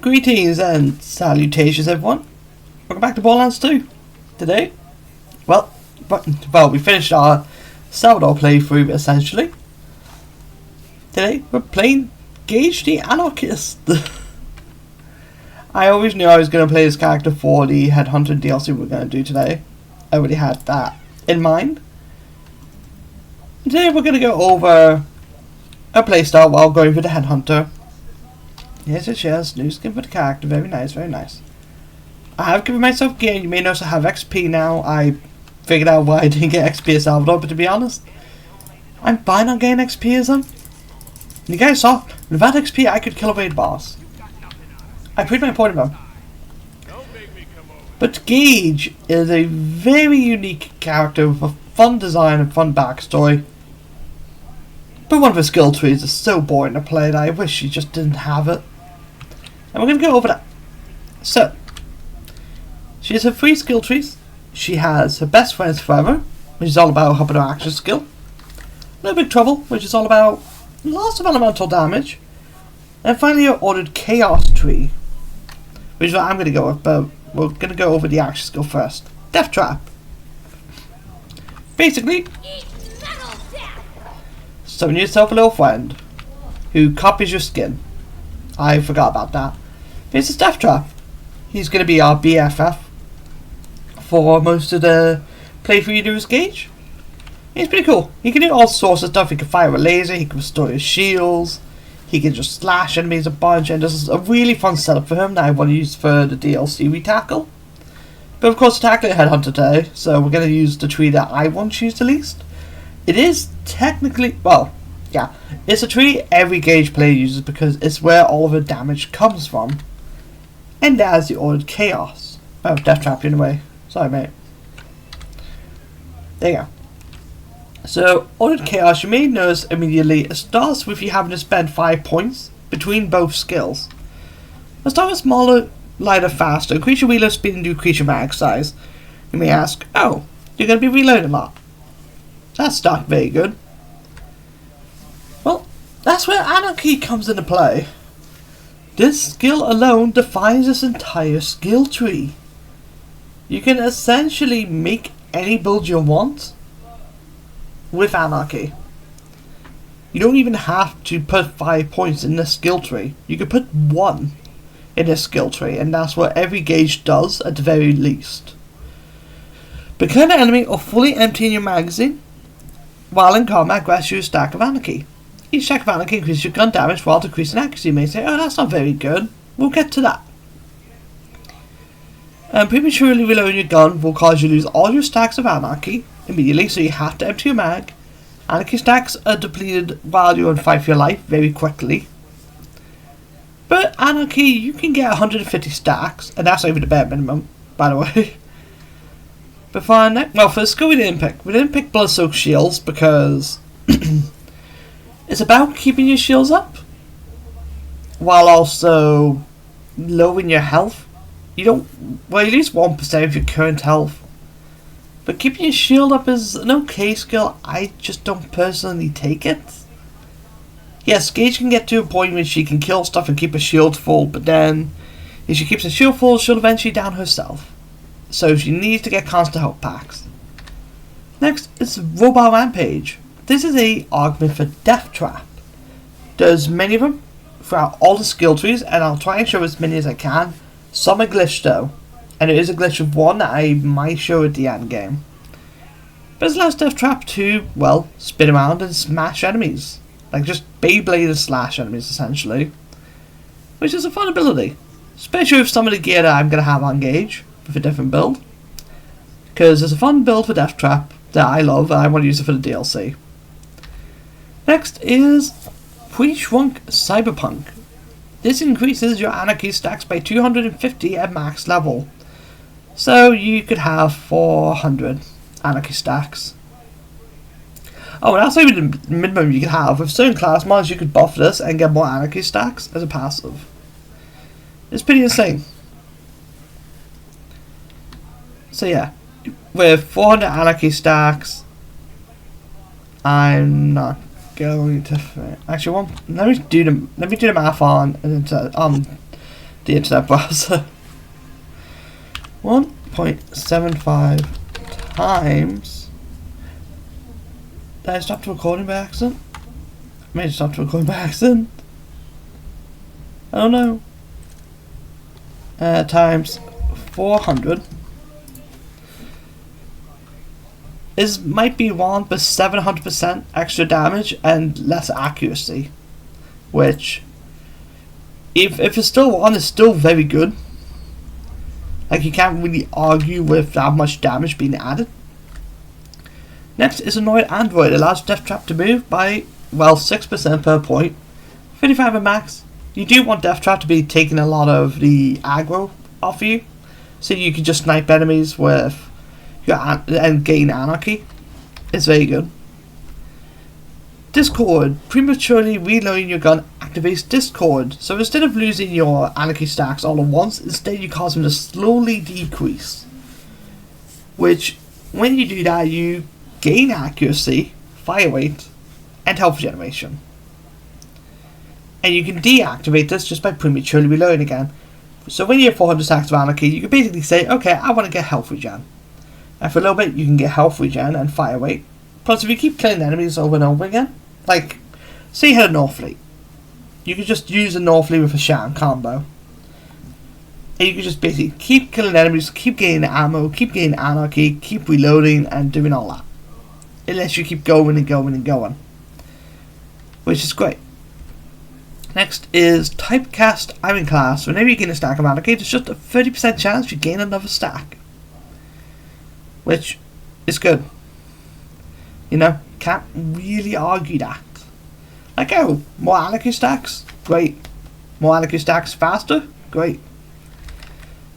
Greetings and salutations, everyone. Welcome back to Borderlands 2. Today, well, we finished our Salvador playthrough essentially. Today, we're playing Gage the Anarchist. I always knew I was going to play this character for the Headhunter DLC we're going to do today. I already had that in mind. Today, we're going to go over a playstyle while going for the Headhunter. Yes, new skin for the character. Very nice, very nice. I have given myself gear. You may notice I have XP now. I figured out why I didn't get XP as Salvador, but to be honest, I'm fine on getting XP as him. You guys saw, with that XP I could kill away the boss. I proved my point of him. But Gage is a very unique character with a fun design and fun backstory. But one of his skill trees is so boring to play that I wish he just didn't have it. And we're going to go over that. So, she has her 3 skill trees. She has her best friends forever, which is all about helping her action skill. No big trouble, which is all about lots of elemental damage. And finally her ordered chaos tree, which is what I'm going to go with, but we're going to go over the action skill first. Death trap. Basically, summon yourself a little friend who copies your skin. I forgot about that. Here's his death trap. He's going to be our BFF for most of the playthrough you do as Gage. He's pretty cool. He can do all sorts of stuff. He can fire a laser, he can restore his shields, he can just slash enemies a bunch, and this is a really fun setup for him that I want to use for the DLC we tackle. But of course, we're tackling a Headhunter today, so we're going to use the tree that I want to use the least. It is technically, well, yeah, it's a tree every Gage player uses because it's where all of the damage comes from. And as the ordered chaos. Oh, death trap you in the way. Sorry, mate. There you go. So, ordered chaos, you may notice immediately, it starts with you having to spend 5 points between both skills. Let's start with smaller, lighter, faster. Increase your reload speed and do creature mag size. You may ask, oh, you're going to be reloading a lot. That's not very good. Well, that's where anarchy comes into play. This skill alone defines this entire skill tree. You can essentially make any build you want with anarchy. You don't even have to put 5 points in this skill tree. You can put 1 in this skill tree, and that's what every Gage does at the very least. Become an enemy or fully emptying your magazine while in combat grants you a stack of anarchy. Each stack of anarchy increases your gun damage while decreasing accuracy. You may say, oh, that's not very good. We'll get to that. Prematurely reloading your gun will cause you to lose all your stacks of anarchy immediately, so you have to empty your mag. Anarchy stacks are depleted while you're on fight for your life very quickly. But anarchy, you can get 150 stacks, and that's over the bare minimum, by the way. But for the skill we didn't pick. We didn't pick blood soaked shields because it's about keeping your shields up while also lowering your health. You lose 1% of your current health. But keeping your shield up is an okay skill. I just don't personally take it. Yes, Gage can get to a point where she can kill stuff and keep her shield full, but then if she keeps her shield full, she'll eventually down herself. So she needs to get constant health packs. Next is Robot Rampage. This is a augment for Death Trap. There's many of them throughout all the skill trees, and I'll try and show as many as I can. Some are glitched though, and there is a glitch of one that I might show at the end game. But it allows Death Trap to, well, spin around and smash enemies. Like just Beyblade and slash enemies essentially. Which is a fun ability. Especially with some of the gear that I'm going to have on Gage with a different build. Because there's a fun build for Death Trap that I love and I want to use it for the DLC. Next is Pre-Shrunk Cyberpunk. This increases your anarchy stacks by 250 at max level. So you could have 400 anarchy stacks. Oh, and that's not even the minimum you can have. With certain class mods you could buff this and get more anarchy stacks as a passive. It's pretty insane. So yeah, with 400 anarchy stacks, I'm not going to actually let me do the math on the internet browser. 1.75 times. Did I stop the recording by accident? I may have stopped the recording by accident. I don't know. Times 400 might be wrong, but 700% extra damage and less accuracy, which if it's still wrong, it's still very good. Like, you can't really argue with that much damage being added. Next is Annoyed Android. It allows Death Trap to move by, well, 6% per point. 35 at max. You do want Death Trap to be taking a lot of the aggro off you, so you can just snipe enemies with your and gain Anarchy. It's very good. Discord. Prematurely reloading your gun activates Discord. So instead of losing your Anarchy stacks all at once, instead you cause them to slowly decrease. Which, when you do that, you gain accuracy, fire rate, and health regeneration. And you can deactivate this just by prematurely reloading again. So when you have 400 stacks of Anarchy, you can basically say, okay, I want to get health regen. And for a little bit, you can get health regen and fire rate. Plus, if you keep killing enemies over and over again, like, say you had a Northfleet, you could just use a Northfleet with a Sham combo. And you could just basically keep killing enemies, keep gaining ammo, keep gaining Anarchy, keep reloading and doing all that. Unless you keep going and going and going. Which is great. Next is Typecast Ironclast. Whenever you gain a stack of Anarchy, there's just a 30% chance you gain another stack. Which is good. You know, can't really argue that. Like, oh, more Anarchy stacks? Great. More Anarchy stacks faster? Great.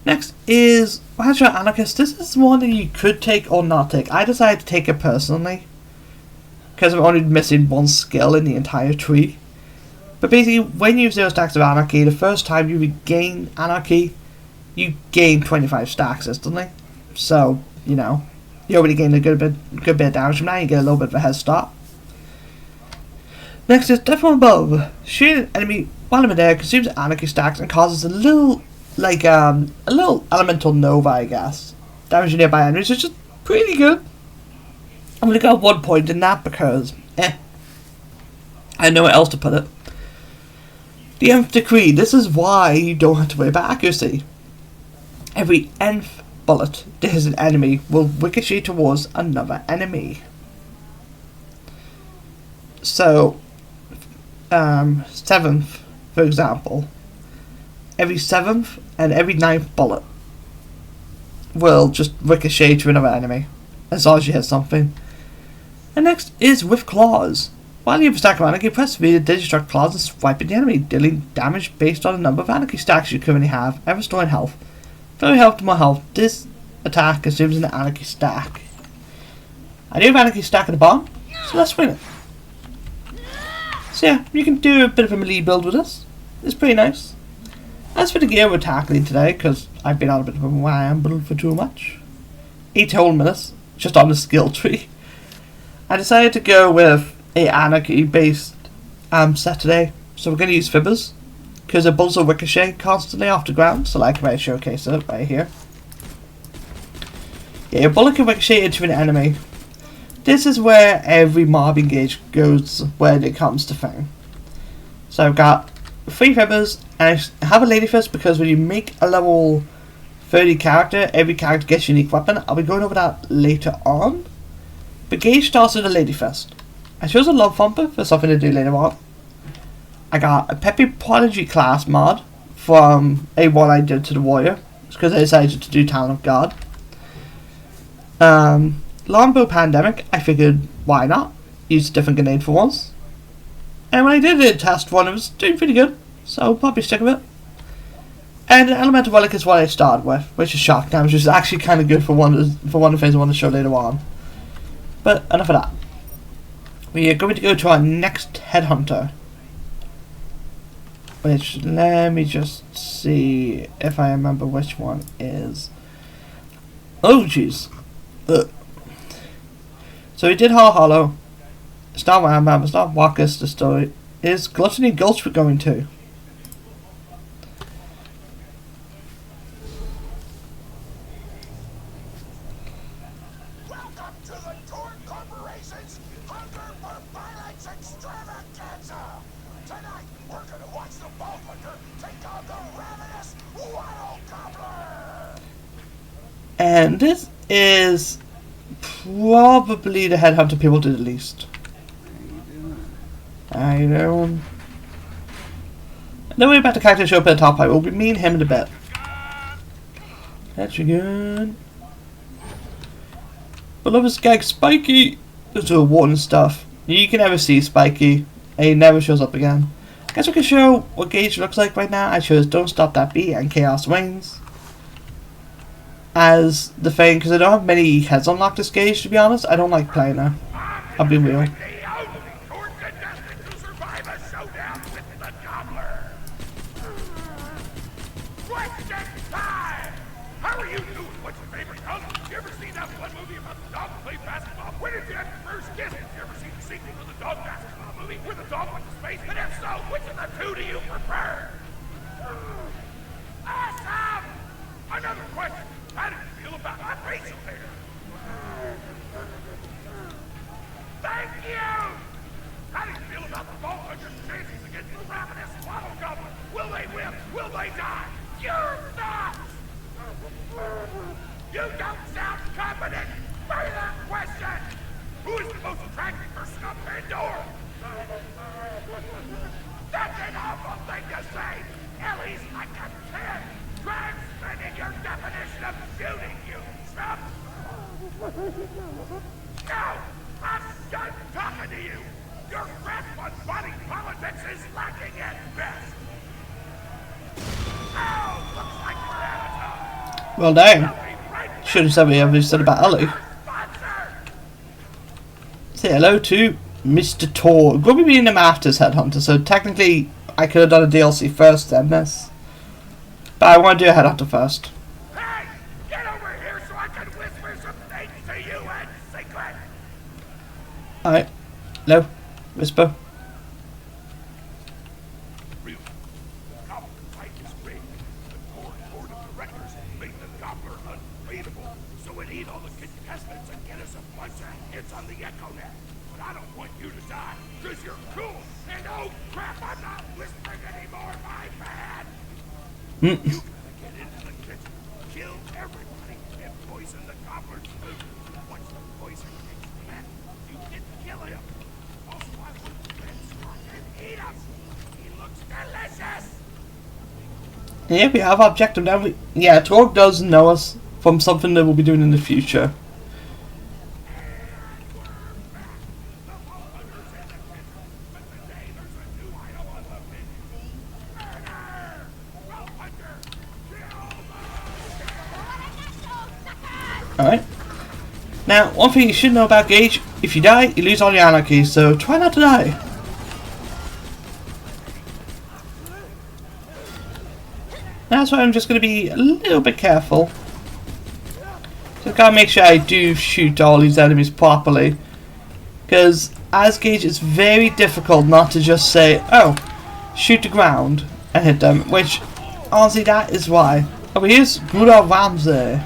Next is Watch Your Anarchist. This is one that you could take or not take. I decided to take it personally, because I'm only missing one skill in the entire tree. But basically, when you have 0 stacks of Anarchy, the first time you regain Anarchy, you gain 25 stacks instantly. So, you know, you already gained a good bit of damage from that. You get a little bit of a head start. Next is Death from Above. Shooting an enemy while in midair consumes Anarchy stacks and causes a little elemental nova, I guess, damaging nearby enemies, which is pretty good. I'm gonna go 1 point in that because, I have nowhere else to put it. The Nth Decree. This is why you don't have to worry about accuracy. Every nth bullet that hits an enemy will ricochet towards another enemy. So, 7th, for example, every 7th and every 9th bullet will just ricochet to another enemy, as long as you hit something. And next is With Claws. While you have a stack of Anarchy, press V to destruct claws and swipe at the enemy, dealing damage based on the number of Anarchy stacks you currently have and restoring health. For every health to more health, this attack consumes an Anarchy stack. I do have Anarchy stack at the bottom, so let's swing it. So yeah, you can do a bit of a melee build with this. It's pretty nice. As for the gear we're tackling today, because I've been on a bit of a ramble for too much, 8 whole minutes, just on the skill tree, I decided to go with a Anarchy based set today. So we're going to use Fibbers, because the bullets will ricochet constantly off the ground, so like if I showcase it right here. Yeah, your bullet can ricochet into an enemy. This is where every mob engage goes when it comes to thing. So I've got 3 Fibbers, and I have a Lady Fist because when you make a level 30 character, every character gets a unique weapon. I'll be going over that later on. But Gage starts with a Lady Fist. I chose a Love Thumper for something to do later on. I got a Peppy Prodigy class mod from a one I did to the Warrior. It's because I decided to do Talent of God. Longbow Pandemic, I figured why not? Use a different grenade for once. And when I did a test one, it was doing pretty good. So I'll probably stick with it. And Elemental Relic is what I started with, which is shock damage, which is actually kind of good for one of the things I want to show later on. But enough of that. We are going to go to our next Headhunter. Which, let me just see if I remember which one is. Oh jeez. So we did Hollow. It's not Wham, it's not Walkus, the story. Is Gluttony Gulch we're going to. We're gonna watch the Vault Hunter take on the ravenous Wattle gobbler. And this is probably the headhunter people do the least. How you doing? Then we're about to character show up at the top. I will be me and him in a bit. That's good. But love this gag Spiky. There's a warning stuff. You can never see Spiky. And he never shows up again. I guess we can show what Gage looks like right now. I chose Don't Stop That Beat and Chaos Wings as the thing, because I don't have many heads unlocked this Gage, to be honest. I don't like playing her. I'll be real. Well, dang. Should have said what you said about Ellie. Say hello to Mr. Tor. We'll be being him after his Headhunter, so technically I could have done a DLC first then this. But I want to do a Headhunter first. Hey! Get over here so I can whisper some things to you in secret! Alright. Hello. Whisper. You gotta get into the kitchen, kill everybody, and poison the gobbler's food. Once the poison kicks in, you can kill him. Also, I want the red spot and eat him. He looks delicious. Yeah, we have our objective now. Yeah, Torg does know us from something that we'll be doing in the future. Alright. Now, one thing you should know about Gage, if you die, you lose all your anarchy, so try not to die. That's why I'm just going to be a little bit careful. Just gotta make sure I do shoot all these enemies properly. Because as Gage, it's very difficult not to just say, oh, shoot the ground and hit them, which, honestly, that is why. Oh, but here's good old Ramsey.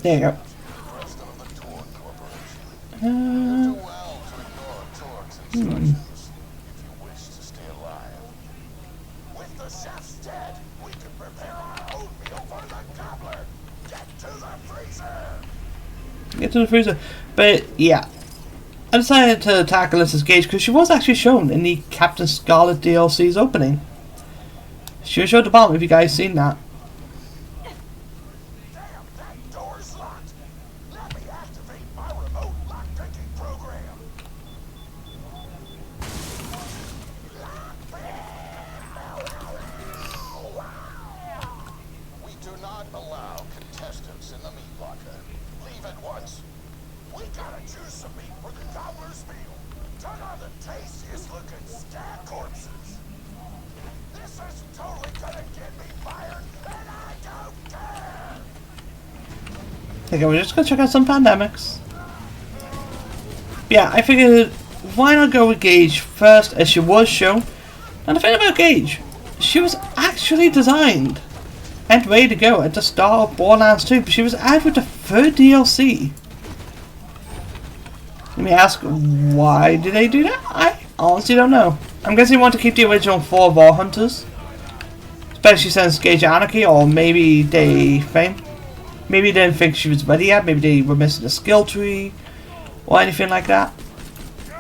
There you go. With the chef's dead, we can prepare our oatmeal for the gobbler. Get to the freezer. Get to the freezer. But yeah, I decided to tackle Alyssa's Gage because she was actually shown in the Captain Scarlet DLC's opening. She was shown at the bottom. Have you guys seen that? Okay, we're just gonna check out some pandemics. Yeah, I figured why not go with Gage first as she was shown. And the thing about Gage, she was actually designed and ready to go at the start of Borderlands 2, but she was added with the third DLC. Let me ask, why did they do that? I honestly don't know. I'm guessing they want to keep the original 4 Vault Hunters. Especially since Gage Anarchy, or maybe they didn't think she was ready yet, maybe they were missing a skill tree, or anything like that.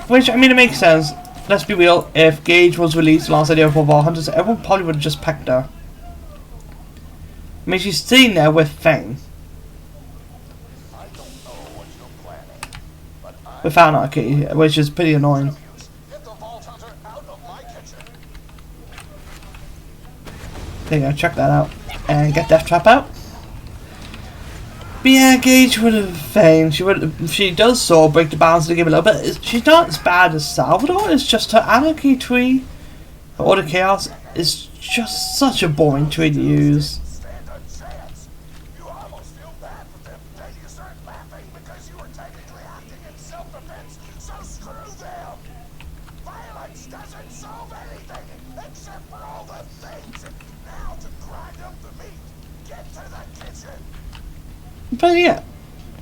Which, I mean, it makes sense. Let's be real, if Gage was released alongside the other 4 Vault Hunters, everyone probably would have just picked her. I mean, she's sitting there with Fang. With Anarchy, which is pretty annoying. There you go, check that out. And get Death Trap out. But yeah, Gage would have Fang. She does sort of break the balance of the game a little bit. She's not as bad as Salvador, it's just her Anarchy tree, her Order Chaos, is just such a boring tree to use. But yeah,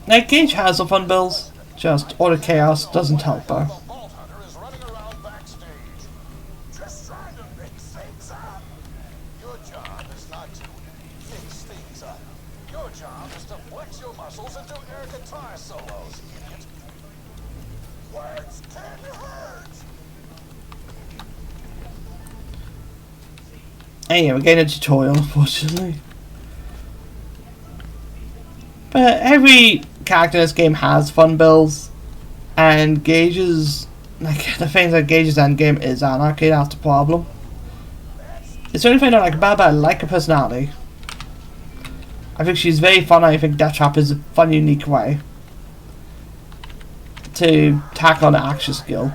like Gage has some fun builds, just Order Chaos doesn't help her. And yeah, we're getting a tutorial, unfortunately. But every character in this game has fun builds, and Gage's, like, the things that Gage's endgame is Anarchy, that's the problem. It's the only thing I don't like about her, but I like her personality. I think she's very fun, I think Death Trap is a fun, unique way to tackle an action skill.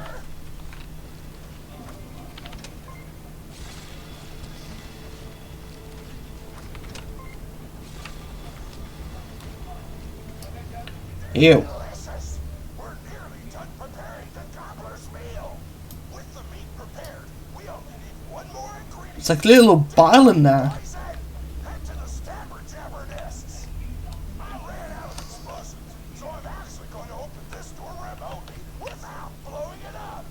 Ew. We're nearly done preparing the gobbler's meal. With the meat prepared, we only need one more ingredient. It's like a little bile in there. Head to the stabber jabber nests. I ran out of explosives, so I'm actually going to open this door remotely without blowing it up.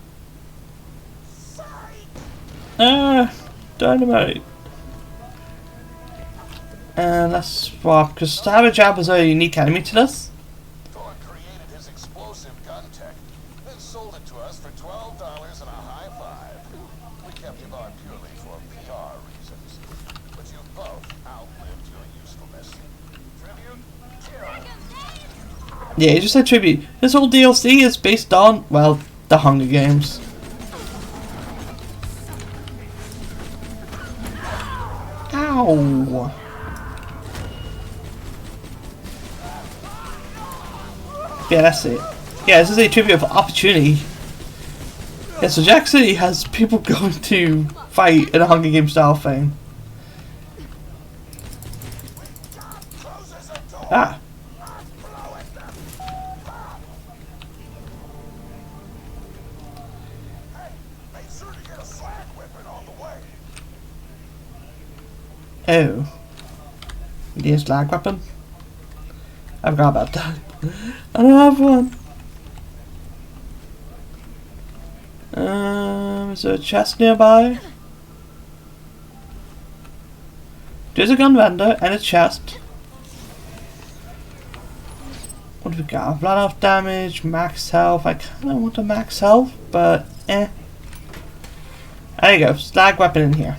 Sorry. Dynamite. And let's swap, because Stabber Jab is a unique enemy to this. Created his explosive gun tech, then sold it to us for $12 and a high five. We kept him on purely for PR reasons, but you both outlived your usefulness. Tribute, kill. Yeah, you just said tribute. This whole DLC is based on, well, the Hunger Games. Ow! Yeah, that's it. Yeah, this is a tribute of opportunity. Yeah, so Jack City has people going to fight in a Hunger Games style thing. Ah. Oh. You need a slag weapon? I forgot about that. I don't have one. Is there a chest nearby? There's a gun vendor and a chest. What do we got? Blood off damage, max health. I kinda want a max health, but eh. There you go, slag weapon in here.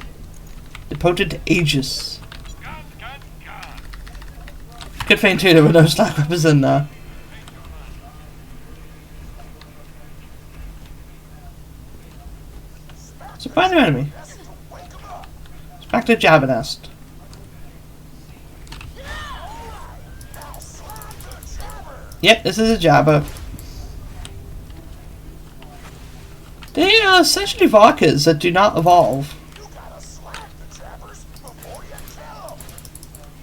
Devoted Aegis. Good thing too, there were no slag weapons in there. So find the enemy. It's back to Jabba Nest. Yep, this is a Jabba. They are essentially Varkas that do not evolve.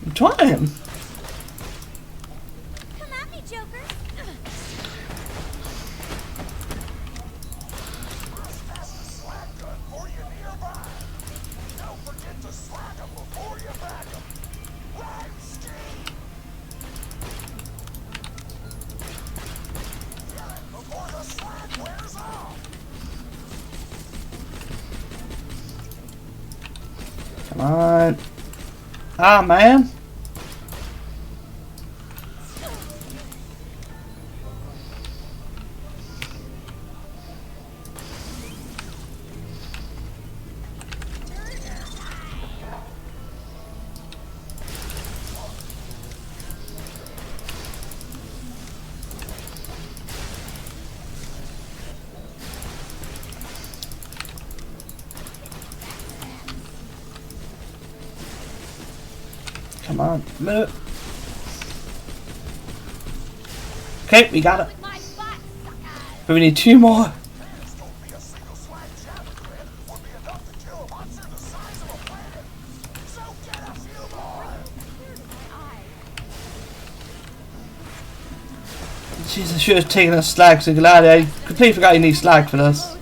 I'm trying. Come at me, Joker. on. Ah, man. Come on, move. Okay, we got it. But we need 2 more. Jeez, I should have taken a slag so glad I completely forgot you need slag for this.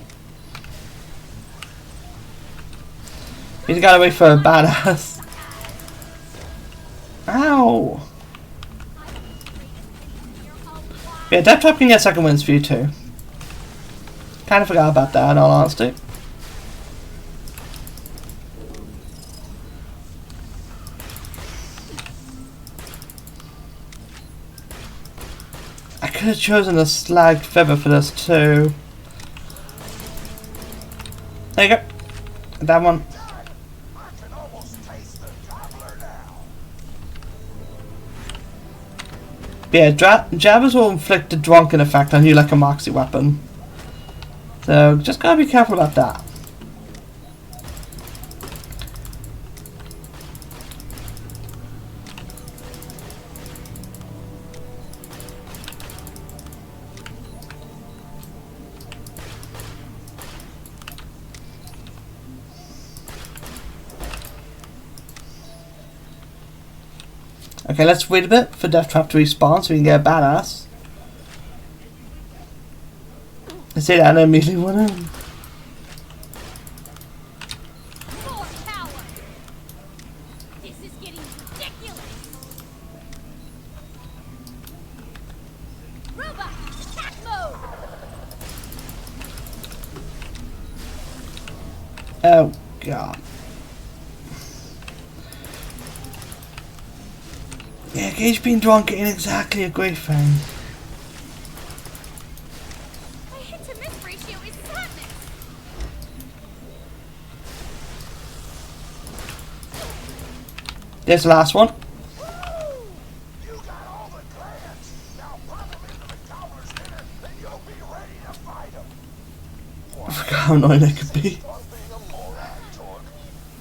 You gotta wait for a badass. Ow! Yeah, Death Trap can get second wins for you too. Kinda forgot about that in all honesty. I could have chosen a slag feather for this too. There you go. That one. Yeah, jabbers will inflict a drunken effect on you like a moxie weapon. So just gotta be careful about that. Okay, let's wait a bit for Death Trap to respawn so we can get a badass. I say that and I immediately went in. More power. This is getting ridiculous. Robot, attack mode. Oh god. Yeah, Gage being drunk ain't exactly a great thing. My hit to miss ratio is sadness. There's the last one. You got all the clans. Now pop them into the gobbler's dinner, and you'll be ready to fight them. I forgot how annoying that could be. Stop being a moron, Torque.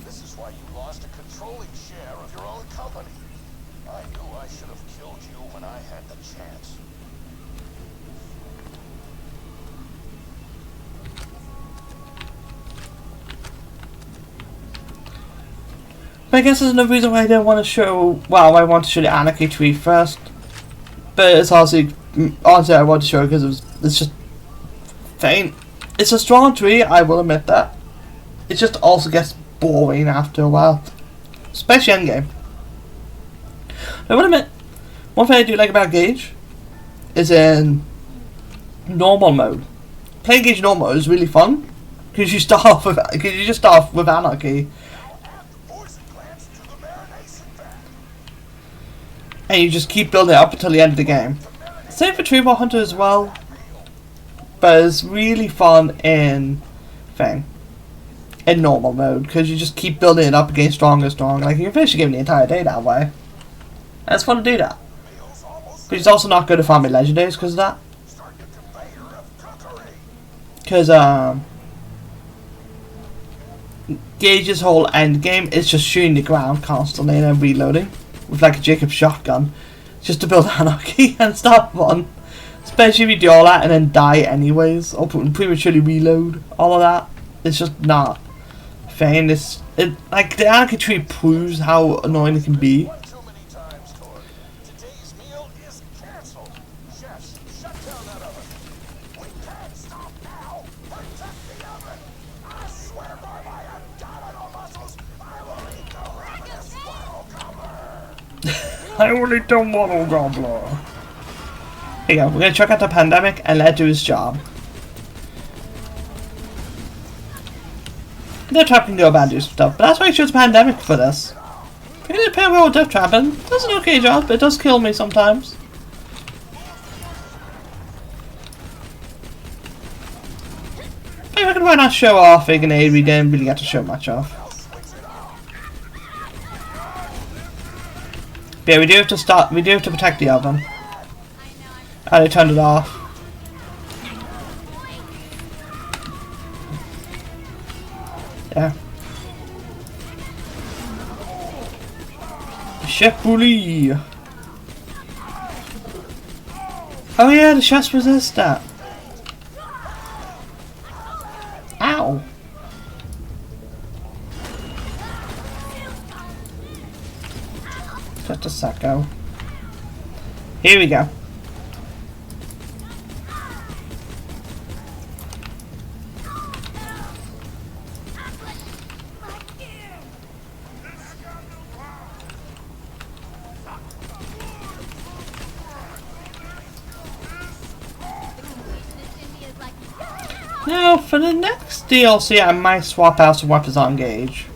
This is why you lost a controlling share of your own company. I knew I should have killed you when I had the chance. But I guess there's another reason why I didn't want to show. Well, I want to show the Anarchy tree first. But it's honestly I want to show it because it's just faint. It's a strong tree, I will admit that. It just also gets boring after a while, especially endgame. I will admit, one thing I do like about Gage is in normal mode. Playing Gage normal mode is really fun because you just start off with Anarchy, and you just keep building it up until the end of the game. Same for Tree Hunter as well, but it's really fun in normal mode because you just keep building it up against stronger and stronger. Like you can finish the game the entire day that way. And it's fun to do that. But it's also not good to farm legendaries because of that. Because Gage's whole end game is just shooting the ground constantly and then reloading with like a Jacob shotgun just to build anarchy and it's not fun. Especially if you do all that and then die anyways or prematurely reload. All of that. It's just not fun. Like the anarchy tree proves how annoying it can be. I will eat the Wattle gobbler. Here you go, we're gonna check out the pandemic and let it do its job. Death Trap can go about and do some stuff, but that's why I chose Pandemic for this. If you're gonna play well with Death Trap, and it does an okay job, but it does kill me sometimes. I reckon why not show off a grenade we didn't really get to show much of. But yeah, we do have to stop. We do have to protect the oven. And I turned it off. Yeah. Chef Bully. Oh yeah, the chefs resist that. Ow. Just a second. Here we go. Now, for the next DLC, I might swap out some weapons on Gauge.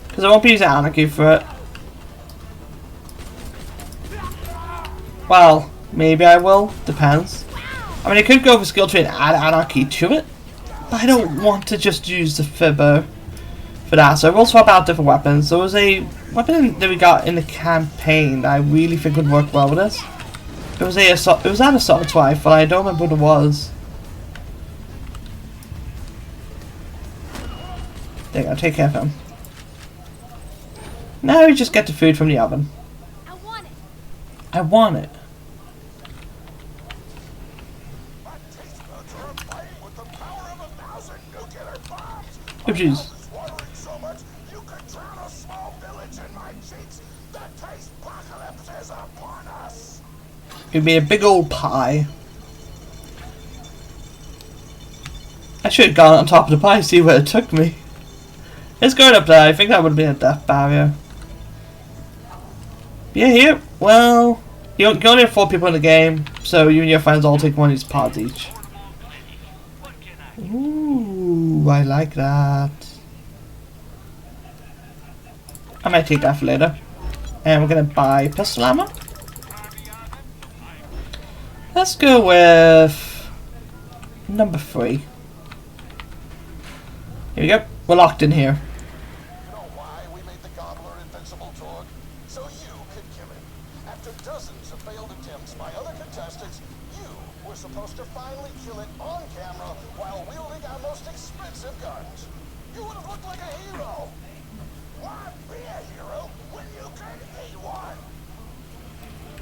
Because I won't be using Anarchy for it. Well, maybe I will. Depends. I mean, I could go for skill tree and add Anarchy to it. But I don't want to just use the Fibber for that. So I will swap out different weapons. There was a weapon that we got in the campaign that I really think would work well with this. It was an assault rifle. I don't remember what it was. There you go, take care of him. Now we just get the food from the oven. I want it. I want it. Oh jeez. It'd be a big old pie. I should have gone on top of the pie and see where it took me. It's going up there. I think that would have been a death barrier. Yeah, here. Well, you only have 4 people in the game, so you and your friends all take one of these pods each. Ooh, I like that. I might take that for later. And we're gonna buy pistol ammo. Let's go with number 3. Here we go. We're locked in here. You know why we made the gobbler invincible, Torg? So you could kill him. After dozens of failed attempts by other contestants, you were supposed to finally kill it on camera while wielding our most expensive guns. You would have looked like a hero. Why be a hero when you can be one?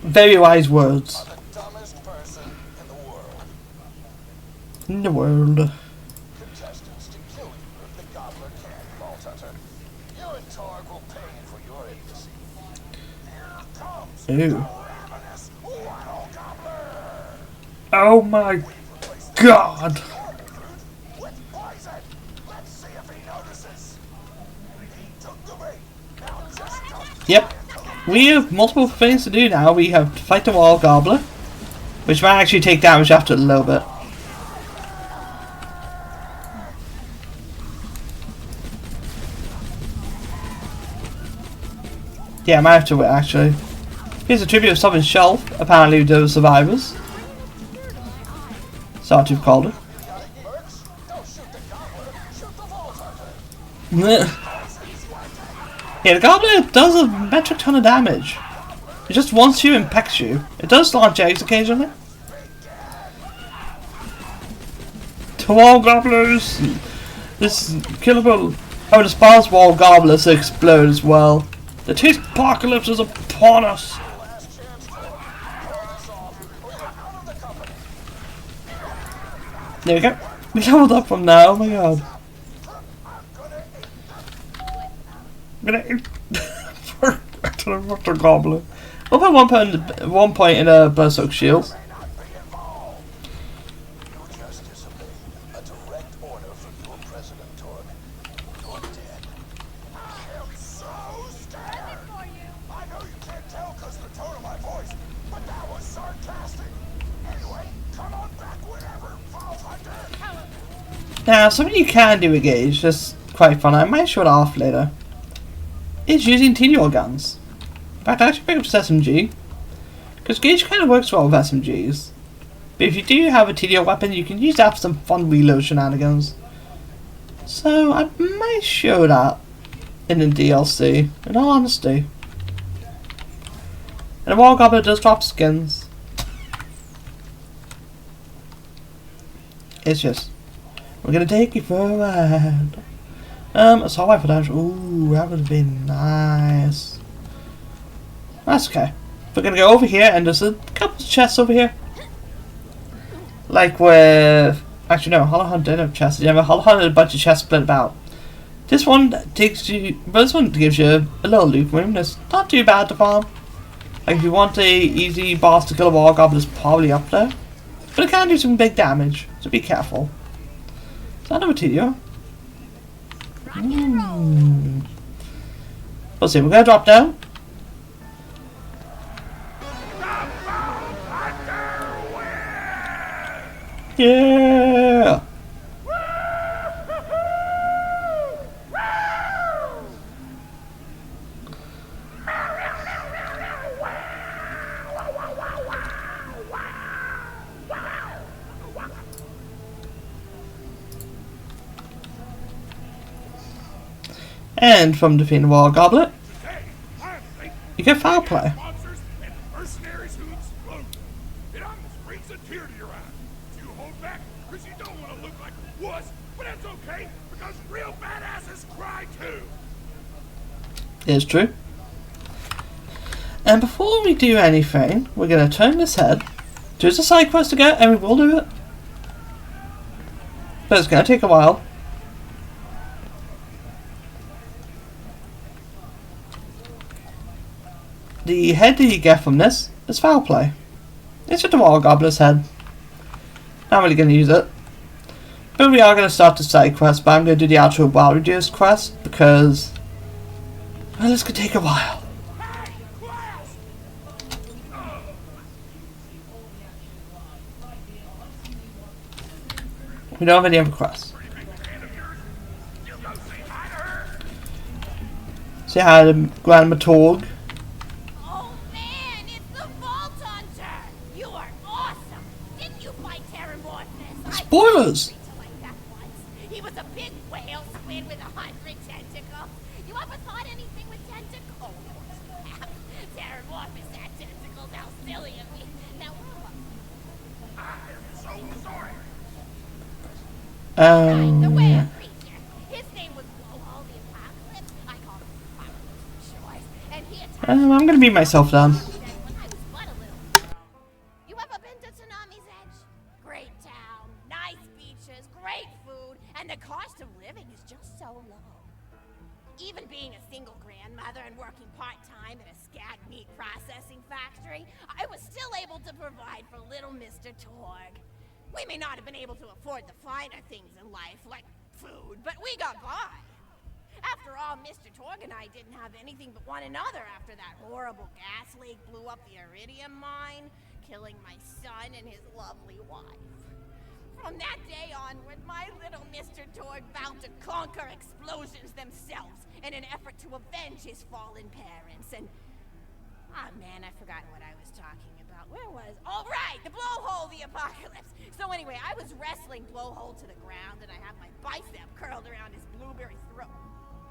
Very wise words. Are the dumbest person in the world. In the world. Contestants to kill you if the gobbler can, Vault Hunter. You and Torg will pay for your idiocy. Here comes the Ew. ravenous Wattle gobbler. Oh my god. With poison. Let's see if he notices. He took the bait. Now just don't. Yep. We have multiple things to do now. We have to fight the wall gobbler, which might actually take damage after a little bit. Yeah, I might have to wait actually. Here's a tribute of Southern Shelf, apparently the survivors. Sartuve called it. Don't shoot the gobbler. Shoot the Vault Hunter. Yeah, the gobbler does a metric ton of damage. It just wants you and pecks you. It does launch eggs occasionally. The wall gobblers! This is killable. Oh, the spawns wall gobblers explode as well. The taste apocalypse is upon us. There we go. We leveled up from now. Oh my god. I'm gonna eat the goblin. We'll put one point in a Berserk shield. Now, something you can do with Gauge, just quite fun. I might show it off later. Is using TDO guns. In fact, I actually picked up this SMG. Because Gauge kind of works well with SMGs. But if you do have a TDO weapon, you can use that for some fun reload shenanigans. So I might show that in the DLC, in all honesty. And the Wattle Gobbler does drop skins. It's just, we're gonna take you for a ride. Assault rifle damage. Ooh, that would have been nice. That's okay. We're gonna go over here, and there's a couple of chests over here. Like with, actually no, Hollow Hunt didn't have chests. Yeah, but Hollow Hunt had a bunch of chests split about. This one takes you, but this one gives you a little loot room. That's not too bad to farm. Like if you want a easy boss to kill a Wattle Gobbler, it's probably up there. But it can do some big damage, so be careful. Is that over to you? We'll see, we're gonna drop down. Yeah! And from defeating the Wattle Gobbler, you get foul play. Monsters and mercenaries who explode. It almost brings a tear to your eye. You hold back because you don't want to look like a wuss, but that's okay because real badasses cry too. It's true. And before we do anything, we're going to turn this head. There's a side quest to get, and we will do it. But it's going to take a while. The head that you get from this is foul play. It's just a Wattle Gobbler's head. Not really going to use it. But we are going to start the side quest, but I'm going to do the actual Wild Reduced quest because, well, this could take a while. We don't have any other quests. Say hi to Grandma Torg. Oh man, it's the Vault Hunter! You are awesome! Didn't you fight Terramorphous? Spoilers! Like that once. He was a big whale squid with 100 tentacles. You ever thought anything with tentacles? Oh, of course you have. Terramorphous had tentacles. How silly of me. Now, I'm so sorry. the whale Yeah. creature. His name was Blowhole the Apocalypse. I call him Apocalypse for short. And he attacked I'm going to beat myself down. when I was but a little girl. You ever been to Tsunami's Edge? Great town, nice beaches, great food, and the cost of living is just so low. Even being a single grandmother and working part-time at a scat meat processing factory, I was still able to provide for little Mr. Torg. We may not have been able to afford the finer things in life, like food, but we got by. After all, Mr. Torg and I didn't have anything but one another after that horrible gas leak blew up the iridium mine, killing my son and his lovely wife. From that day onward, my little Mr. Torg vowed to conquer explosions themselves in an effort to avenge his fallen parents, and... Ah, man, I've forgotten what I was talking about. Where was... Oh, right! The Blowhole the Apocalypse! So anyway, I was wrestling Blowhole to the ground, and I have my bicep curled around his blueberry throat.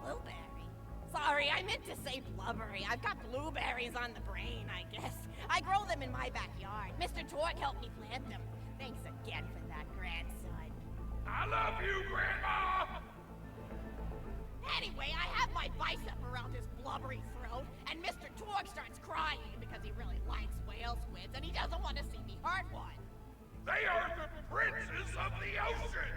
Blueberry? Sorry, I meant to say blubbery. I've got blueberries on the brain, I guess. I grow them in my backyard. Mr. Torg helped me plant them. Thanks again for that, grandson. I love you, Grandma. Anyway, I have my bicep around his blubbery throat, and Mr. Torg starts crying because he really likes whale squids, and he doesn't want to see me hurt one. They are the princes of the ocean.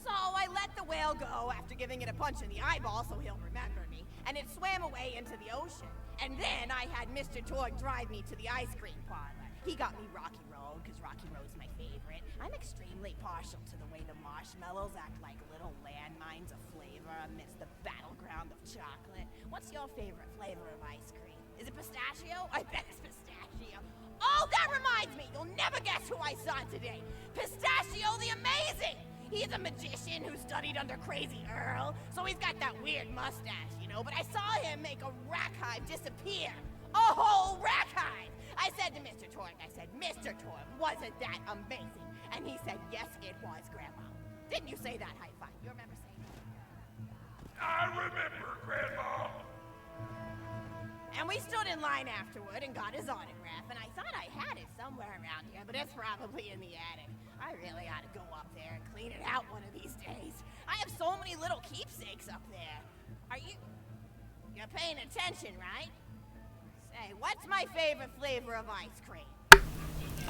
So I let the whale go after giving it a punch in the eyeball so he'll remember me, and it swam away into the ocean. And then I had Mr. Torg drive me to the ice cream parlor. He got me Rocky Road, because Rocky Road's my favorite. I'm extremely partial to the way the marshmallows act like little landmines of flavor amidst the battleground of chocolate. What's your favorite flavor of ice cream? Is it pistachio? I bet it's pistachio. Oh, that reminds me! You'll never guess who I saw today! Pistachio the Amazing! He's a magician who studied under Crazy Earl, so he's got that weird mustache, you know, but I saw him make a rack hive disappear. A whole rack hive! I said to Mr. Torg, I said, Mr. Torg, wasn't that amazing? And he said, yes, it was, Grandma. Didn't you say that, High Five? You remember saying that? I remember, Grandma. And we stood in line afterward and got his autograph, and I thought I had it somewhere around here, but it's probably in the attic. I really ought to go up there and clean it out one of these days. I have so many little keepsakes up there. You're paying attention, right? Say, what's my favorite flavor of ice cream?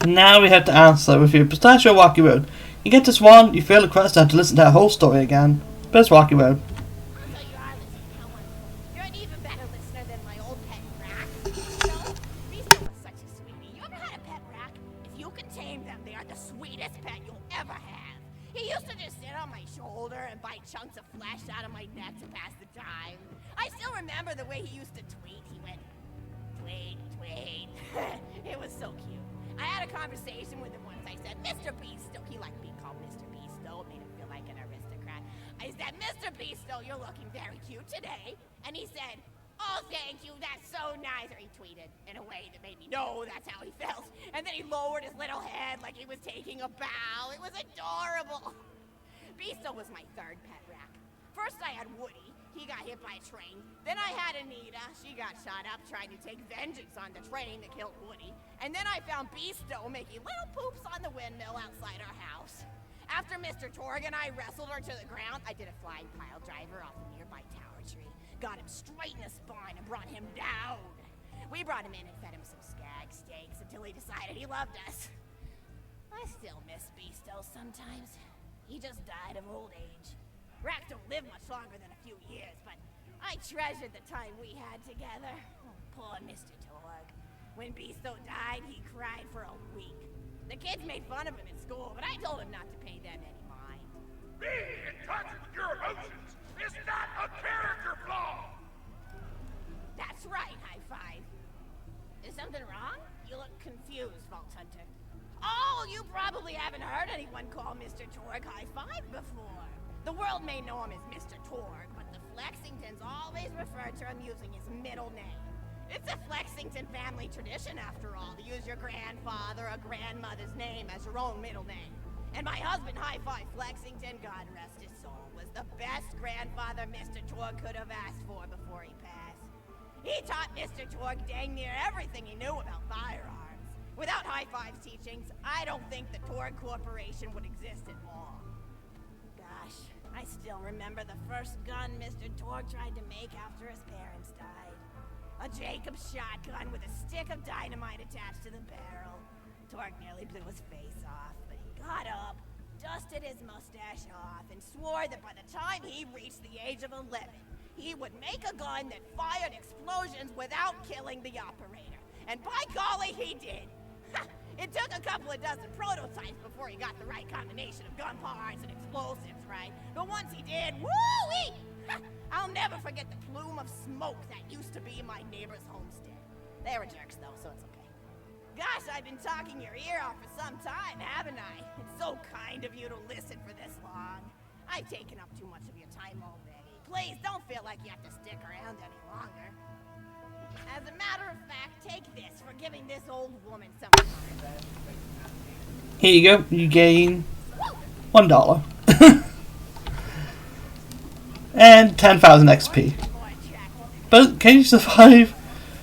And now we have to answer with your pistachio Rocky Road. You get this one, you fail the quest, and have to listen to that whole story again. But it's Rocky Road. So you are listening, how wonderful. You're an even better listener than my old pet rack. Beasto was such a sweetie. You ever had a pet rack? If you can tame them, they are the sweetest pet you'll ever have. He used to just sit on my shoulder and bite chunks of flesh out of my neck to pass the time. I still remember the way he used to tweet. He went, tweet, tweet. It was so cute. I had a conversation with him once. I said, Mr. Beasto. He liked being called Mr. Beasto. It made him feel like an aristocrat. I said, Mr. Beasto, you're looking very cute today. And he said, oh, thank you. That's so nice. Or he tweeted in a way that made me know that's how he felt. And then he lowered his little head like he was taking a bow. It was adorable. Beasto was my third pet rack. First I had Woody. He got hit by a train. Then I had Anita. She got shot up trying to take vengeance on the train that killed Woody. And then I found Beasto making little poops on the windmill outside our house. After Mr. Torg and I wrestled her to the ground, I did a flying pile driver off a nearby tower tree. Got him straight in the spine and brought him down. We brought him in and fed him some skag steaks until he decided he loved us. I still miss Beasto sometimes. He just died of old age. Racks don't live much longer than a few years, but I treasured the time we had together. Oh, poor Mr. Torg. When Beasto died, he cried for a week. The kids made fun of him at school, but I told him not to pay them any mind. Being in touch with your emotions is not a character flaw. That's right, High Five. Is something wrong? You look confused, Vault Hunter. Oh, you probably haven't heard anyone call Mr. Torg High Five before. The world may know him as Mr. Torg, but the Flexingtons always refer to him using his middle name. It's a Flexington family tradition, after all, to use your grandfather or grandmother's name as your own middle name. And my husband, High Five Flexington, God rest his soul, was the best grandfather Mr. Torg could have asked for before he passed. He taught Mr. Torg dang near everything he knew about firearms. Without High Five's teachings, I don't think the Torg Corporation would exist at all. Gosh, I still remember the first gun Mr. Torg tried to make after his parents died. A Jacobs shotgun with a stick of dynamite attached to the barrel. Torg nearly blew his face off, but he got up, dusted his mustache off, and swore that by the time he reached the age of 11, he would make a gun that fired explosions without killing the operator. And by golly, he did! It took a couple of dozen prototypes before he got the right combination of gun parts and explosives, right? But once he did, woo-wee! I'll never forget the plume of smoke that used to be my neighbor's homestead. They were jerks, though, so it's okay. Gosh, I've been talking your ear off for some time, haven't I? It's so kind of you to listen for this long. I've taken up too much of your time already. Please, don't feel like you have to stick around any longer. As a matter of fact, take this for giving this old woman some time. Here you go. You gain $1. And 10,000 XP. But can you survive?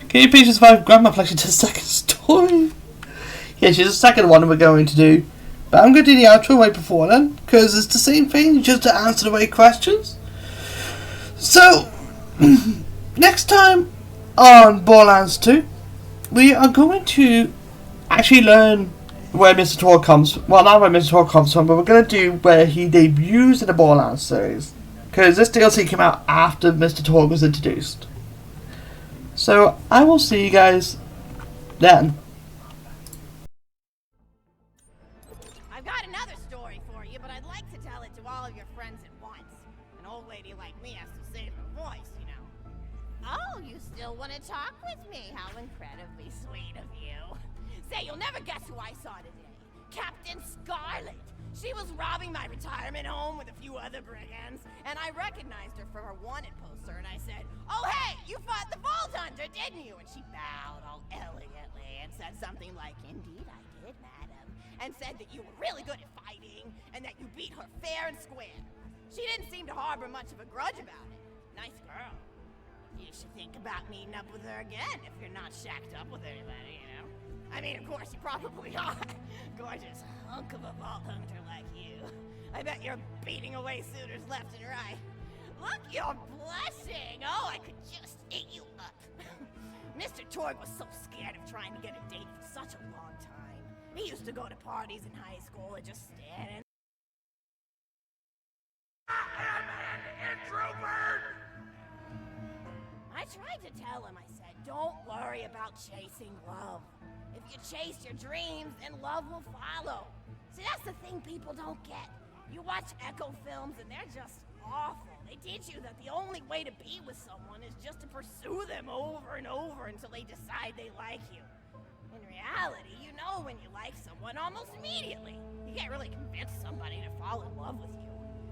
Can you please survive Grandma Flexington's to the second story? Yeah, she's the second one we're going to do. But I'm going to do the outro right before then, because it's the same thing, just to answer the right questions. So, next time on Borderlands 2, we are going to actually learn where Mr. Torg comes. Well, not where Mr. Torg comes from, but we're going to do where he debuts in the Borderlands series. Because this DLC came out after Mr. Torg was introduced. So, I will see you guys then. I've got another story for you, but I'd like to tell it to all of your friends at once. An old lady like me has to save her voice, you know. Oh, you still want to talk with me? How incredibly sweet of you. Say, you'll never guess who I saw today. Captain Scarlet. She was robbing my retirement home with a few other brigands, and I recognized her from her wanted poster, and I said, "Oh hey, you fought the Vault Hunter, didn't you?" And she bowed all elegantly and said something like, "Indeed I did, madam," and said that you were really good at fighting, and that you beat her fair and square. She didn't seem to harbor much of a grudge about it. Nice girl. You should think about meeting up with her again if you're not shacked up with anybody, you know? I mean, of course, you probably are. Gorgeous hunk of a Vault Hunter like you. I bet you're beating away suitors left and right. Look, you're blushing. Oh, I could just eat you up. Mr. Torg was so scared of trying to get a date for such a long time. He used to go to parties in high school and just stand and... Introvert! I tried to tell him, I said, don't worry about chasing love. If you chase your dreams, then love will follow. See, that's the thing people don't get. You watch Echo films and they're just awful. They teach you that the only way to be with someone is just to pursue them over and over until they decide they like you. In reality, you know when you like someone almost immediately. You can't really convince somebody to fall in love with you.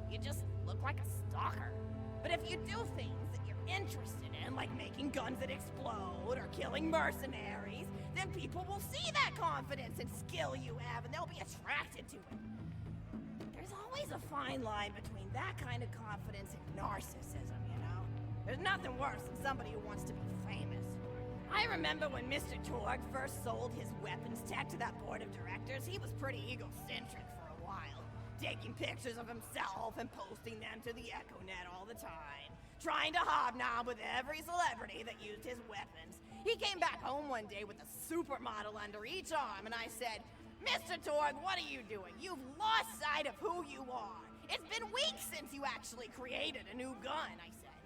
You just look like a stalker. But if you do things that you're interested in, like making guns that explode or killing mercenaries, then people will see that confidence and skill you have and they'll be attracted to it. There's always a fine line between that kind of confidence and narcissism, you know? There's nothing worse than somebody who wants to be famous. I remember when Mr. Torg first sold his weapons tech to that board of directors, he was pretty egocentric for a while. Taking pictures of himself and posting them to the EchoNet all the time. Trying to hobnob with every celebrity that used his weapons. He came back home one day with a supermodel under each arm and I said, "Mr. Torg, what are you doing? You've lost sight of who you are. It's been weeks since you actually created a new gun," I said.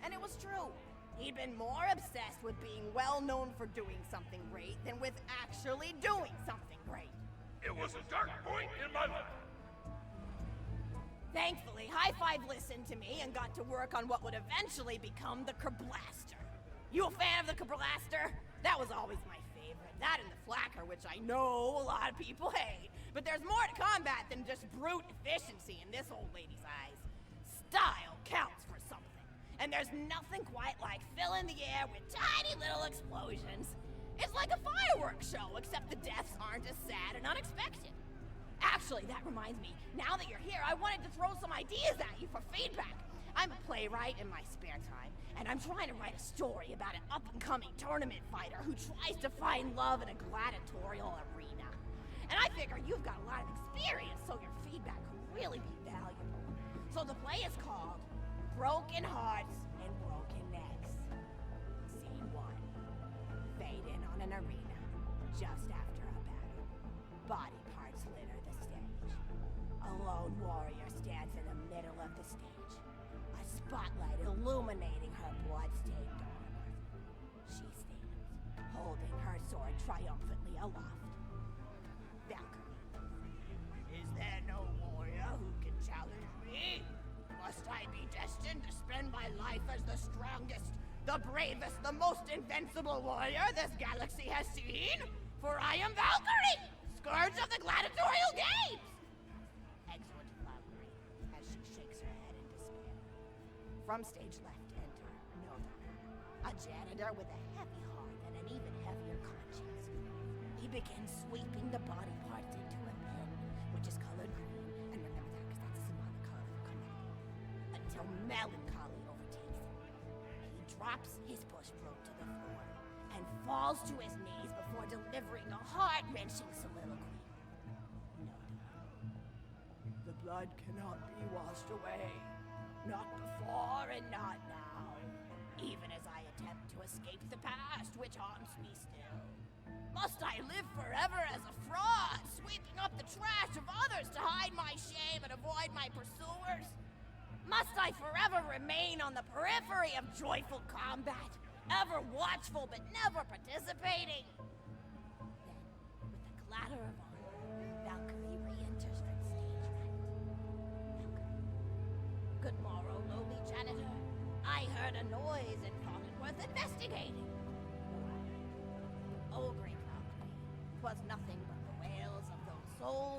And it was true. He'd been more obsessed with being well known for doing something great than with actually doing something great. It was a dark point in my life. Thankfully, High Five listened to me and got to work on what would eventually become the Kerblaster. You a fan of the Kerblaster? That was always my favorite. That and the Flacker, which I know a lot of people hate. But there's more to combat than just brute efficiency in this old lady's eyes. Style counts for something. And there's nothing quite like filling the air with tiny little explosions. It's like a fireworks show, except the deaths aren't as sad and unexpected. Actually, that reminds me, now that you're here, I wanted to throw some ideas at you for feedback. I'm a playwright in my spare time, and I'm trying to write a story about an up-and-coming tournament fighter who tries to find love in a gladiatorial arena. And I figure you've got a lot of experience, so your feedback could really be valuable. So the play is called Broken Hearts and Broken Necks. Scene 1. Fade in on an arena, just after a battle. Body parts litter the stage. A lone warrior stands in the middle of the stage, a spotlight illuminating her blood-stained armor. She stands, holding her sword triumphantly aloft. Valkyrie. Is there no warrior who can challenge me? Must I be destined to spend my life as the strongest, the bravest, the most invincible warrior this galaxy has seen? For I am Valkyrie! Scourge of the gladiatorial games! Excellent Valkyrie, as she shakes her head in despair. From stage left enter Nother, a janitor with a heavy heart and an even heavier conscience. He begins sweeping the body parts into a bin, which is colored green, and remember that because that's a symbolic color for command, until melancholy overtakes him. He drops his push broom to the floor and falls to his knees before delivering a heart-wrenching soliloquy. The blood cannot be washed away. Not before and not now. Even as I attempt to escape the past which haunts me still. Must I live forever as a fraud, sweeping up the trash of others to hide my shame and avoid my pursuers? Must I forever remain on the periphery of joyful combat, ever watchful but never participating? Then, with a clatter of armor, Valkyrie re-enters from stage right. Valkyrie. Good morrow, lowly janitor. I heard a noise and thought it worth investigating. Oh, great Valkyrie, 'twas nothing but the wails of those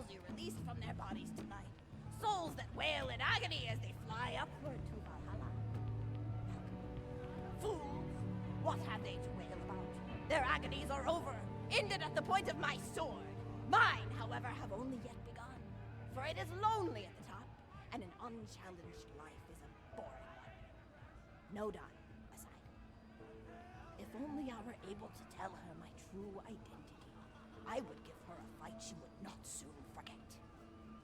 souls you released from their bodies tonight. Souls that wail in agony as they fly upward to Valhalla. Fools! What have they to wail about? Their agonies are over, ended at the point of my sword. Mine, however, have only yet begun. For it is lonely at the top, and an unchallenged life is a boring one. No Don aside. If only I were able to tell her my true identity, I would give her a fight she would not soon forget.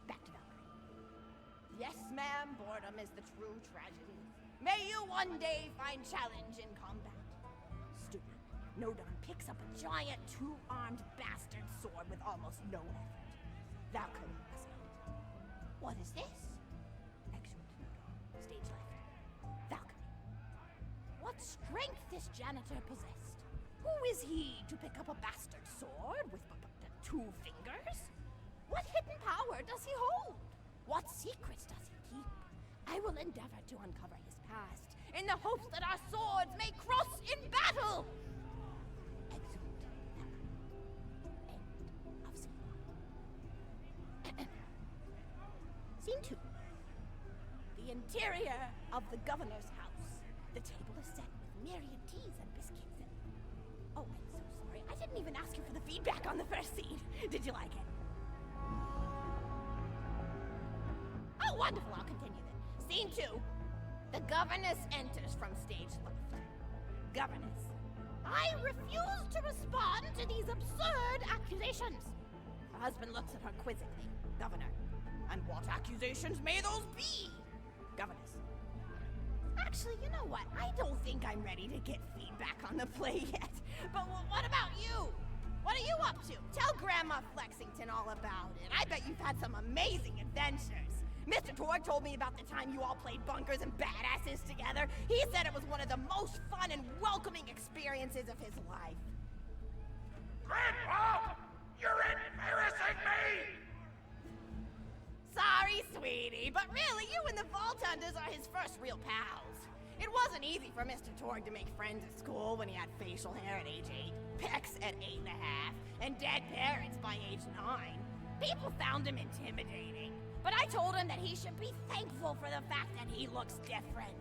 Back to Valkyrie. Yes, ma'am, boredom is the true tragedy. May you one day find challenge in combat. Stupid. Nodon picks up a giant two-armed bastard sword with almost no effort. Valkyrie aside. What is this? Excellent, Nodon. Stage left. Valkyrie. What strength this janitor possessed? Who is he to pick up a bastard sword with but 2 fingers? What hidden power does he hold? What secrets does he keep? I will endeavor to uncover his past in the hopes that our swords may cross in battle! Excellent. End of scene. Scene 2. The interior of the governor's house. The table is set with myriad teas and biscuits and... Oh, I'm so sorry. I didn't even ask you for the feedback on the first scene. Did you like it? Oh, wonderful. I'll continue then. Scene 2. The governess enters from stage left. Governess. I refuse to respond to these absurd accusations. Her husband looks at her quizzically. Governor. And what accusations may those be? Governess. Actually, you know what? I don't think I'm ready to get feedback on the play yet. But what about you? What are you up to? Tell Grandma Flexington all about it. I bet you've had some amazing adventures. Mr. Torg told me about the time you all played bunkers and badasses together. He said it was one of the most fun and welcoming experiences of his life. Grandpa! You're embarrassing me! Sorry, sweetie, but really, you and the Vault Hunters are his first real pals. It wasn't easy for Mr. Torg to make friends at school when he had facial hair at age 8, pecs at 8.5, and dead parents by age 9. People found him intimidating, but I told him that he should be thankful for the fact that he looks different.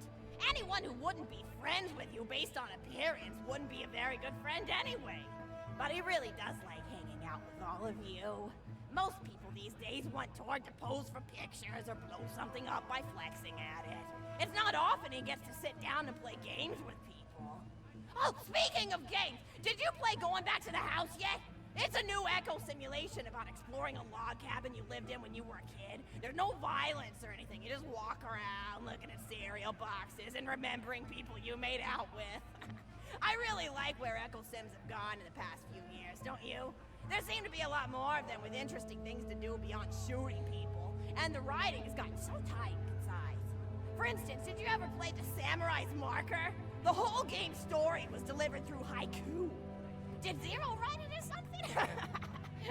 Anyone who wouldn't be friends with you based on appearance wouldn't be a very good friend anyway. But he really does like hanging out with all of you. Most people these days want Torg to pose for pictures or blow something up by flexing at it. It's not often he gets to sit down and play games with people. Oh, speaking of games, did you play Going Back to the House yet? It's a new echo simulation about exploring a log cabin you lived in when you were a kid. There's no violence or anything. You just walk around looking at cereal boxes and remembering people you made out with. I really like where Echo Sims have gone in the past few years, don't you? There seem to be a lot more of them with interesting things to do beyond shooting people, and the writing has gotten so tight and concise. For instance, did you ever play The Samurai's Marker? The whole game's story was delivered through haiku. Did Zero write it or something?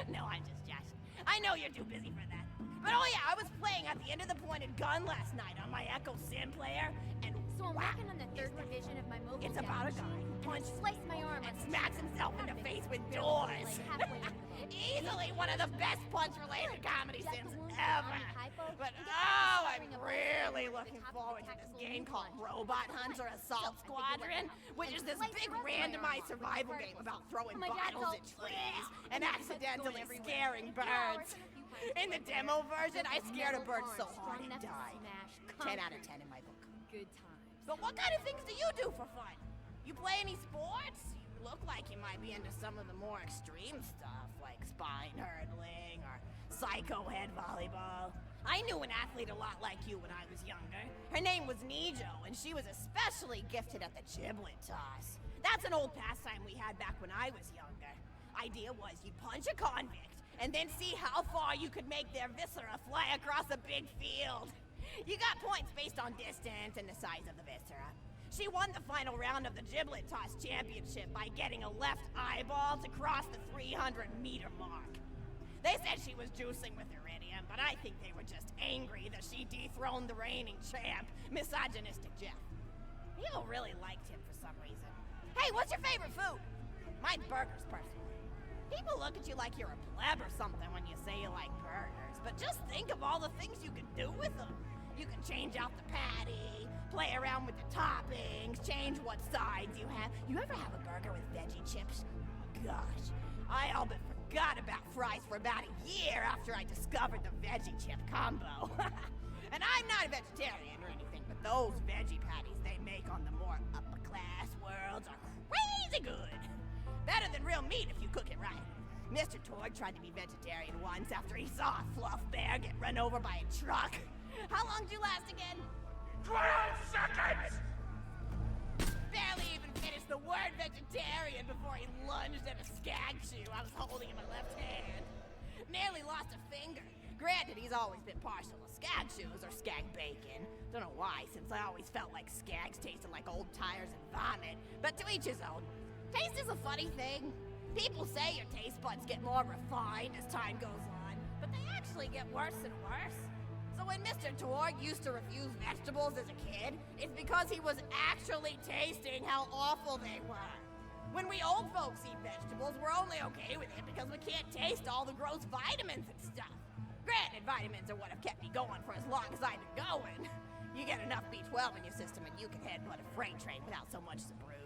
No, I'm just joshing. I know you're too busy for that. But oh yeah, I was playing at the end of the pointed gun last night on my Echo Sim player, and So I'm wow, working on the 3rd revision of my mobile it's about a guy who punches sliced my arm and on smacks himself in the face with doors. like halfway into the book. Easily one of the best punch-related comedy Jack sims the Wounded ever. Army typo, But and get oh, firing I'm a really bullet looking at the top of forward the to this tactical game lead called punch. Robot Hunter Assault So, Squadron, which and is this slice big the rest of my arm randomized off survival with game vertical about throwing My dad's bottles all at trees "Wow," and accidentally everywhere. scaring In 2 hours birds. and a few pints In the of demo beer. version, I scared a Metal bird arms so strong hard it enough to died. smash 10 out of concrete. 10 in my book. Good times. But what kind of things do you do for fun? You play any sports? You look like you might be into some of the more extreme stuff, like spine hurdling or psycho head volleyball. I knew an athlete a lot like you when I was younger. Her name was Nijo, and she was especially gifted at the giblet toss. That's an old pastime we had back when I was younger. Idea was you punch a convict, and then see how far you could make their viscera fly across a big field. You got points based on distance and the size of the viscera. She won the final round of the giblet toss championship by getting a left eyeball to cross the 300-meter mark. They said she was juicing with iridium, but I think they were just angry that she dethroned the reigning champ, misogynistic Jeff. People really liked him for some reason. Hey, what's your favorite food? Mine's burgers, personally. People look at you like you're a pleb or something when you say you like burgers, but just think of all the things you can do with them. You can change out the patty, play around with the toppings, change what sides you have. You ever have a burger with veggie chips? Gosh, I all but forgot about fries for about a year after I discovered the veggie chip combo. And I'm not a vegetarian or anything, but those veggie patties they make on the more upper class worlds are crazy good. Better than real meat if you cook it right. Mr. Torg tried to be vegetarian once after he saw a fluff bear get run over by a truck. How long did you last again? 12 seconds! Barely even finished the word vegetarian before he lunged at a skag chew I was holding in my left hand. Nearly lost a finger. Granted, he's always been partial to skag chews or skag bacon. Don't know why, since I always felt like skags tasted like old tires and vomit. But to each his own. Taste is a funny thing. People say your taste buds get more refined as time goes on, but they actually get worse and worse. So when Mr. Torg used to refuse vegetables as a kid, it's because he was actually tasting how awful they were. When we old folks eat vegetables, we're only okay with it because we can't taste all the gross vitamins and stuff. Granted, vitamins are what have kept me going for as long as I've been going. You get enough B12 in your system and you can headbutt a freight train without so much as a bruise.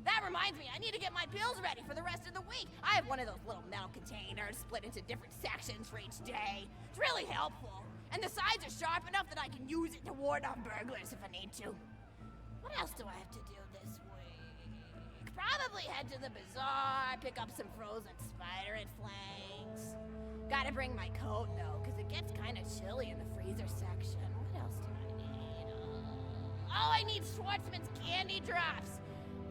That reminds me, I need to get my pills ready for the rest of the week. I have one of those little metal containers split into different sections for each day. It's really helpful. And the sides are sharp enough that I can use it to ward off burglars if I need to. What else do I have to do this week? Probably head to the bazaar, pick up some frozen spider and flanks. Gotta bring my coat though, because it gets kind of chilly in the freezer section. What else do I need? Oh, I need Schwartzman's candy drops.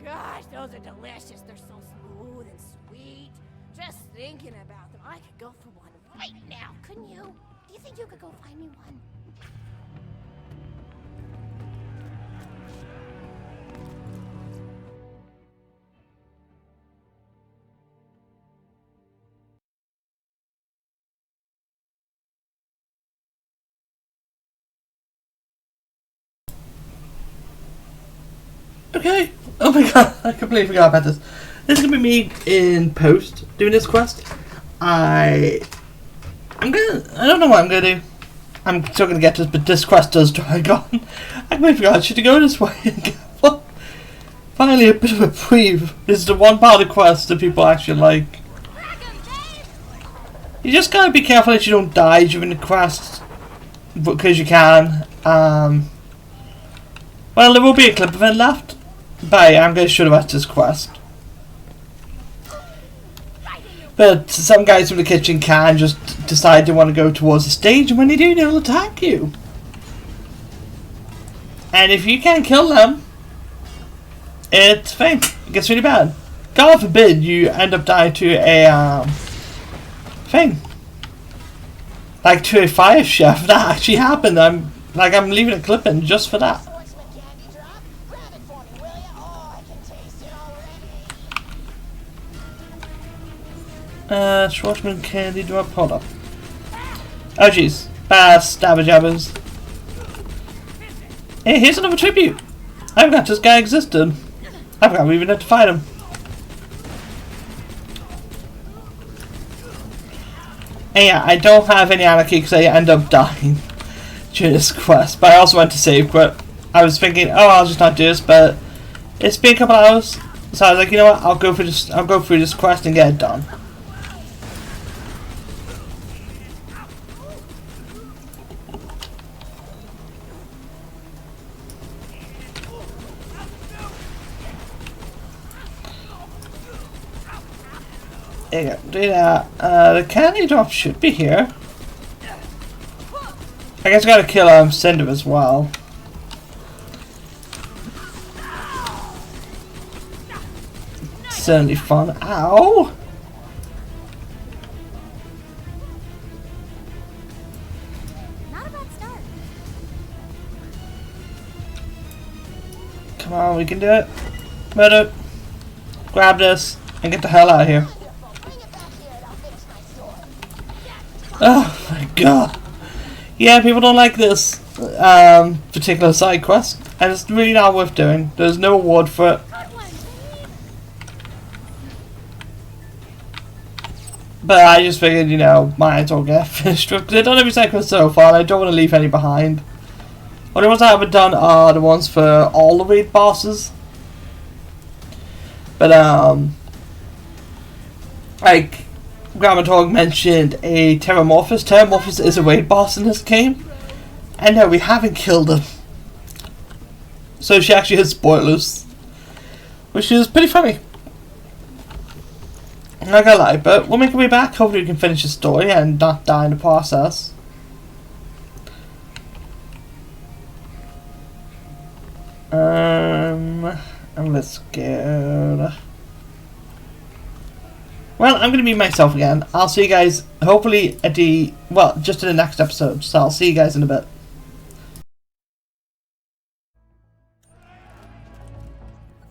Gosh, those are delicious. They're so smooth and sweet. Just thinking about them, I could go for one right now, couldn't you? Do you think you could go find me one? Okay. Oh my god, I completely forgot about this. This is gonna be me in post doing this quest. I don't know what I'm gonna do. I'm still gonna get this, but this quest does drag on. I completely forgot. Should go this way and get one. Finally, a bit of a preview. This is the one part of the quest that people actually like. You just gotta be careful that you don't die during the quest, because you can. Well, there will be a clip of it left, but I'm going to show the rest of this quest. But some guys from the kitchen can just decide they want to go towards the stage, and when they do, they'll attack you. And if you can't kill them, it's fine. It gets really bad. God forbid you end up dying to a thing. Like to a fire chef. That actually happened. I'm leaving a clip in just for that. Schwartzman candy drop. Hold up. Oh jeez. Stabber jabbers. Hey, here's another tribute. I forgot this guy existed. I forgot we even had to fight him. And yeah, I don't have any anarchy because I end up dying during this quest. But I also went to save quit. I was thinking, oh, I'll just not do this, but it's been a couple hours, so I was like, you know what? I'll go through this quest and get it done. There you go, do that. The candy drop should be here. I guess I gotta kill Cinder as well. Certainly fun. Ow! Not a bad start. Come on, we can do it. Murder. Grab this and get the hell out of here. Oh my god. Yeah, people don't like this particular side quest, and it's really not worth doing. There's no reward for it. But I just figured, you know, might as well get finished with, because I've done every segment so far, and I don't want to leave any behind. Only ones I haven't done are the ones for all the raid bosses. But, like, Grandma Dog mentioned a Terramorphous. Terramorphous is a raid boss in this game. And no, we haven't killed him. So she actually has spoilers. Which is pretty funny. I'm not gonna lie, but we'll make our way back. Hopefully we can finish the story and not die in the process. I'm a bit scared. Well, I'm gonna be myself again. I'll see you guys hopefully at the, well, just in the next episode. So I'll see you guys in a bit.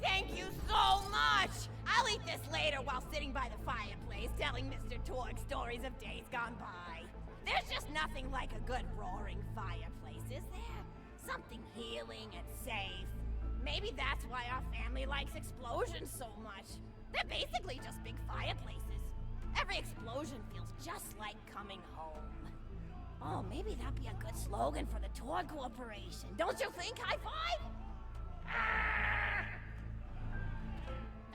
Thank you so much! I'll eat this later while sitting by the fireplace telling Mr. Torg stories of days gone by. There's just nothing like a good roaring fireplace, is there? Something healing and safe. Maybe that's why our family likes explosions so much. They're basically just big fireplaces. Every explosion feels just like coming home. Oh, maybe that'd be a good slogan for the Torg Corporation. Don't you think? High five? Ah!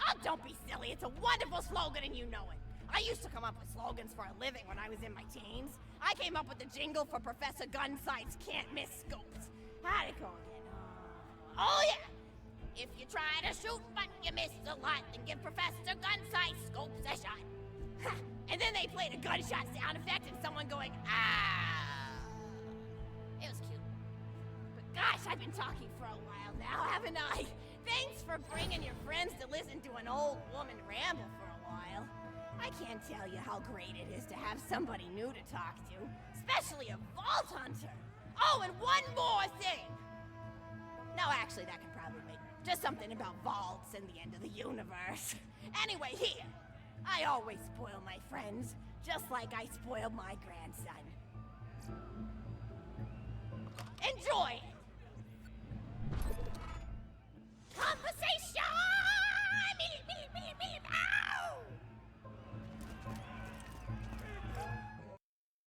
Oh, don't be silly. It's a wonderful slogan and you know it. I used to come up with slogans for a living when I was in my teens. I came up with the jingle for Professor Gunsight's Can't Miss Scopes. How'd it go again? Oh, yeah! If you try to shoot but you miss a lot, then give Professor Gunsight Scopes a shot. Ha! And then they played a gunshot sound effect and someone going, ah! It was cute. But gosh, I've been talking for a while now, haven't I? Thanks for bringing your friends to listen to an old woman ramble for a while. I can't tell you how great it is to have somebody new to talk to, especially a Vault Hunter. Oh, and one more thing! No, actually, that could probably wait. Just something about vaults and the end of the universe. Anyway, here. I always spoil my friends, just like I spoiled my grandson. Enjoy!